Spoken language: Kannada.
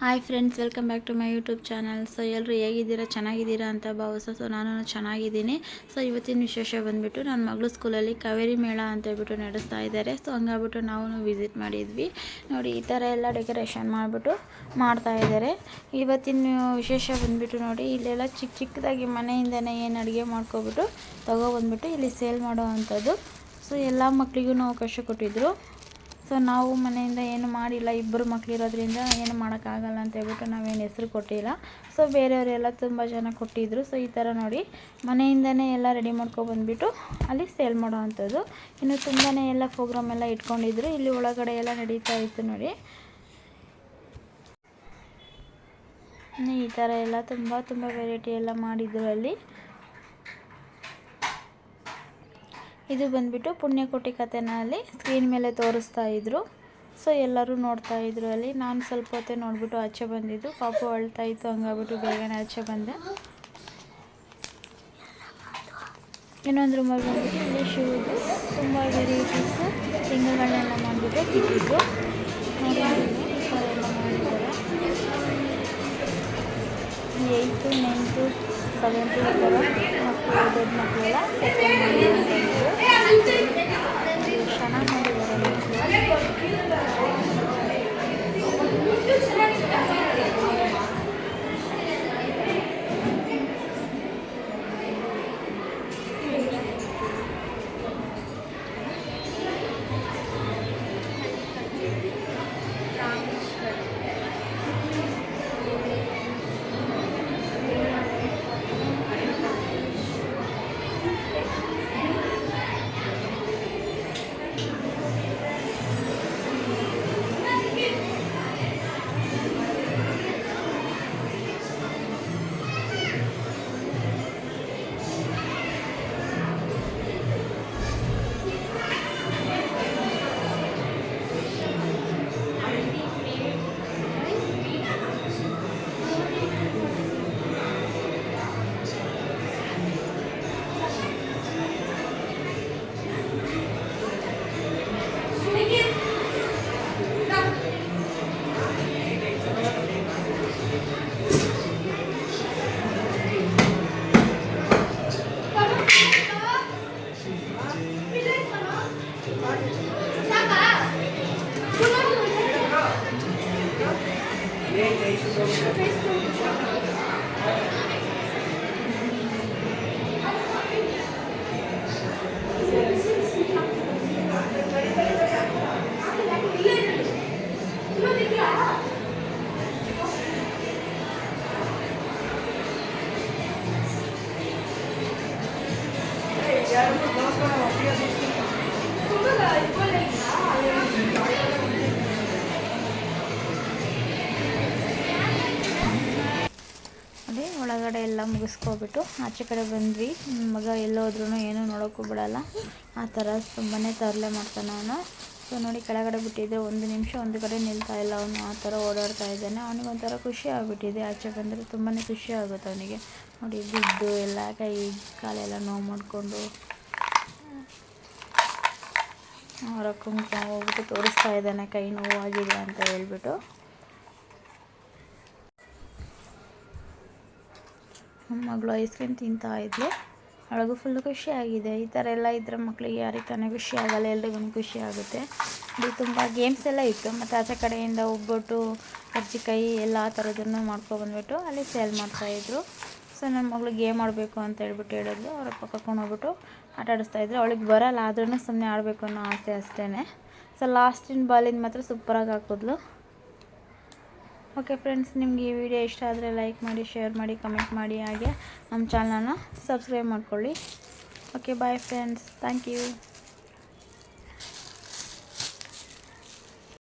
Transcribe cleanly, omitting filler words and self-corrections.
Hi friends, welcome back to my YouTube channel. So ಎಲ್ಲರೂ ಹೇಗಿದ್ದೀರಾ, ಚೆನ್ನಾಗಿದ್ದೀರಾ ಅಂತ ಭಾವಿಸೋ. ಸೊ ನಾನು ಚೆನ್ನಾಗಿದ್ದೀನಿ. ಸೊ ಇವತ್ತಿನ ವಿಶೇಷ ಬಂದುಬಿಟ್ಟು ನನ್ನ ಮಗಳು ಸ್ಕೂಲಲ್ಲಿ ಕಾವೇರಿ ಮೇಳ ಅಂತ ಹೇಳ್ಬಿಟ್ಟು ನಡೆಸ್ತಾ ಇದ್ದಾರೆ. ಸೊ ಹಂಗಾಗ್ಬಿಟ್ಟು ನಾವು ವಿಸಿಟ್ ಮಾಡಿದ್ವಿ. ನೋಡಿ, ಈ ಥರ ಎಲ್ಲ ಡೆಕೋರೇಷನ್ ಮಾಡಿಬಿಟ್ಟು ಮಾಡ್ತಾ ಇದ್ದಾರೆ. ಇವತ್ತಿನ ವಿಶೇಷ ಬಂದುಬಿಟ್ಟು ನೋಡಿ, ಇಲ್ಲೆಲ್ಲ ಚಿಕ್ಕದಾಗಿ ಮನೆಯಿಂದನೇ ಏನು ಅಡುಗೆ ಮಾಡ್ಕೊಬಿಟ್ಟು ತೊಗೊಬಂದ್ಬಿಟ್ಟು ಇಲ್ಲಿ ಸೇಲ್ ಮಾಡೋ ಅಂಥದ್ದು. ಸೊ ಎಲ್ಲ ಮಕ್ಕಳಿಗೂ ಅವಕಾಶ ಕೊಟ್ಟಿದ್ದರು. ಸೊ ನಾವು ಮನೆಯಿಂದ ಏನು ಮಾಡಿಲ್ಲ, ಇಬ್ಬರು ಮಕ್ಕಳಿರೋದ್ರಿಂದ ಏನು ಮಾಡೋಕ್ಕಾಗಲ್ಲ ಅಂತ ಹೇಳ್ಬಿಟ್ಟು ನಾವೇನು ಹೆಸರು ಕೊಟ್ಟಿಲ್ಲ. ಸೊ ಬೇರೆಯವರೆಲ್ಲ ತುಂಬ ಜನ ಕೊಟ್ಟಿದ್ದರು. ಸೊ ಈ ಥರ ನೋಡಿ, ಮನೆಯಿಂದನೇ ಎಲ್ಲ ರೆಡಿ ಮಾಡ್ಕೊಬಂದ್ಬಿಟ್ಟು ಅಲ್ಲಿ ಸೇಲ್ ಮಾಡೋ ಅಂಥದ್ದು. ಇನ್ನು ತುಂಬಾ ಎಲ್ಲ ಪ್ರೋಗ್ರಾಮ್ ಎಲ್ಲ ಇಟ್ಕೊಂಡಿದ್ರು. ಇಲ್ಲಿ ಒಳಗಡೆ ಎಲ್ಲ ನಡೀತಾ ಇತ್ತು ನೋಡಿ. ಈ ಥರ ಎಲ್ಲ ತುಂಬ ವೆರೈಟಿ ಎಲ್ಲ ಮಾಡಿದ್ರು ಅಲ್ಲಿ. ಇದು ಬಂದುಬಿಟ್ಟು ಪುಣ್ಯಕೋಟಿ ಕಥೆನ ಅಲ್ಲಿ ಸ್ಕ್ರೀನ್ ಮೇಲೆ ತೋರಿಸ್ತಾ ಇದ್ರು. ಸೊ ಎಲ್ಲರೂ ನೋಡ್ತಾ ಇದ್ರು ಅಲ್ಲಿ. ನಾನು ಸ್ವಲ್ಪ ಹೊತ್ತೇ ನೋಡಿಬಿಟ್ಟು ಆಚೆ ಬಂದಿದ್ದು. ಪಾಪು ಅಳ್ತಾ ಇತ್ತು, ಹಂಗಾಗ್ಬಿಟ್ಟು ಬೇಗನೆ ಆಚೆ ಬಂದೆ. ಇನ್ನೊಂದು ರೂಮಲ್ಲಿ ಬಂದುಬಿಟ್ಟು ಇಲ್ಲಿ ಶೂದು ತುಂಬ ವೆರೈಟೀಸ್ ತಿಂಗಗಳನ್ನೆಲ್ಲ ಮಾಡಿಬಿಟ್ಟು ಇಟ್ಟಿದ್ರು. ನೋಡಿ, ಈ ಥರ ಎಲ್ಲ ಮಾಡಿದ್ದಾರೆ. 8th 9th 7th ಈ ಥರ ಮಕ್ಕಳು, ದೊಡ್ಡ ಮಕ್ಕಳೆಲ್ಲ ಚೆನ್ನಾಗಿ ಮಾಡಿದ್ದಾರೆ ಅದೇ ಒಳಗಡೆ ಎಲ್ಲ ಮುಗಿಸ್ಕೊಬಿಟ್ಟು ಆಚೆ ಕಡೆ ಬಂದ್ವಿ. ಮಗ ಎಲ್ಲೋದ್ರೂ ಏನೂ ನೋಡೋಕ್ಕೂ ಬಿಡಲ್ಲ, ಆ ಥರ ತುಂಬಾ ತರಲೆ ಮಾಡ್ತಾನೆ ಅವನು. ಸೊ ನೋಡಿ, ಕೆಳಗಡೆ ಬಿಟ್ಟಿದ್ದೆ, ಒಂದು ನಿಮಿಷ ಒಂದು ಕಡೆ ನಿಲ್ತಾ ಇಲ್ಲ ಅವನು, ಆ ಥರ ಓಡಾಡ್ತಾ ಇದ್ದಾನೆ. ಅವನಿಗೊಂಥರ ಖುಷಿ ಆಗಿಬಿಟ್ಟಿದೆ. ಆಚೆ ಬಂದರೆ ತುಂಬಾ ಖುಷಿ ಆಗುತ್ತೆ ಅವನಿಗೆ. ನೋಡಿ, ಬಿದ್ದು ಎಲ್ಲ ಕೈ ಕಾಲೆಲ್ಲ ನೋವು ಮಾಡಿಕೊಂಡು ಅವರ ಕುಂಕುಮ ಹೋಗ್ಬಿಟ್ಟು ತೋರಿಸ್ತಾ ಇದ್ದಾನೆ, ಕೈ ನೋವಾಗಿದೆ ಅಂತ ಹೇಳ್ಬಿಟ್ಟು. ನಮ್ಮ ಮಗಳು ಐಸ್ ಕ್ರೀಮ್ ತಿಂತಾ ಇದ್ಲು, ಅವಳಿಗೂ ಫುಲ್ಲು ಖುಷಿ ಆಗಿದೆ. ಈ ಥರ ಎಲ್ಲ ಇದ್ದರೆ ಮಕ್ಕಳಿಗೆ ಯಾರಿಗೆ ತಾನೇ ಖುಷಿ ಆಗೋಲ್ಲ, ಎಲ್ರಿಗೂ ಖುಷಿ ಆಗುತ್ತೆ. ಇಲ್ಲಿ ತುಂಬ ಗೇಮ್ಸ್ ಎಲ್ಲ ಇತ್ತು. ಮತ್ತು ಆಚೆ ಕಡೆಯಿಂದ ಒಬ್ಬಟ್ಟು, ಕರ್ಜಿಕಾಯಿ ಎಲ್ಲ ಆ ಥರದನ್ನು ಮಾಡ್ಕೊಬಂದ್ಬಿಟ್ಟು ಅಲ್ಲಿ ಸೇಲ್ ಮಾಡ್ತಾಯಿದ್ರು. ಸೊ ನನ್ನ ಮಗಳು ಗೇಮ್ ಆಡಬೇಕು ಅಂತ ಹೇಳ್ಬಿಟ್ಟು ಹೇಳಿದ್ಲು. ಅವ್ರ ಅಪ್ಪ ಕರ್ಕೊಂಡು ಹೋಗ್ಬಿಟ್ಟು ಆಟ ಆಡಿಸ್ತಾಯಿದ್ರು. ಅವಳಿಗೆ ಬರೋಲ್ಲ, ಆದ್ರೂ ಸುಮ್ಮನೆ ಆಡಬೇಕು ಅನ್ನೋ ಆಸೆ ಅಷ್ಟೇ. ಸೊ ಲಾಸ್ಟಿನ ಬಾಲಿಂದ ಮಾತ್ರ ಸೂಪರಾಗಿ ಹಾಕಿದ್ಲು. ಓಕೆ ಫ್ರೆಂಡ್ಸ್, ನಿಮಗೆ ಈ ವಿಡಿಯೋ ಇಷ್ಟ ಆದರೆ ಲೈಕ್ ಮಾಡಿ, ಶೇರ್ ಮಾಡಿ, ಕಮೆಂಟ್ ಮಾಡಿ, ಹಾಗೆ ನಮ್ಮ ಚಾನಲ್ನ ಸಬ್ಸ್ಕ್ರೈಬ್ ಮಾಡ್ಕೊಳ್ಳಿ. Okay, bye friends, thank you.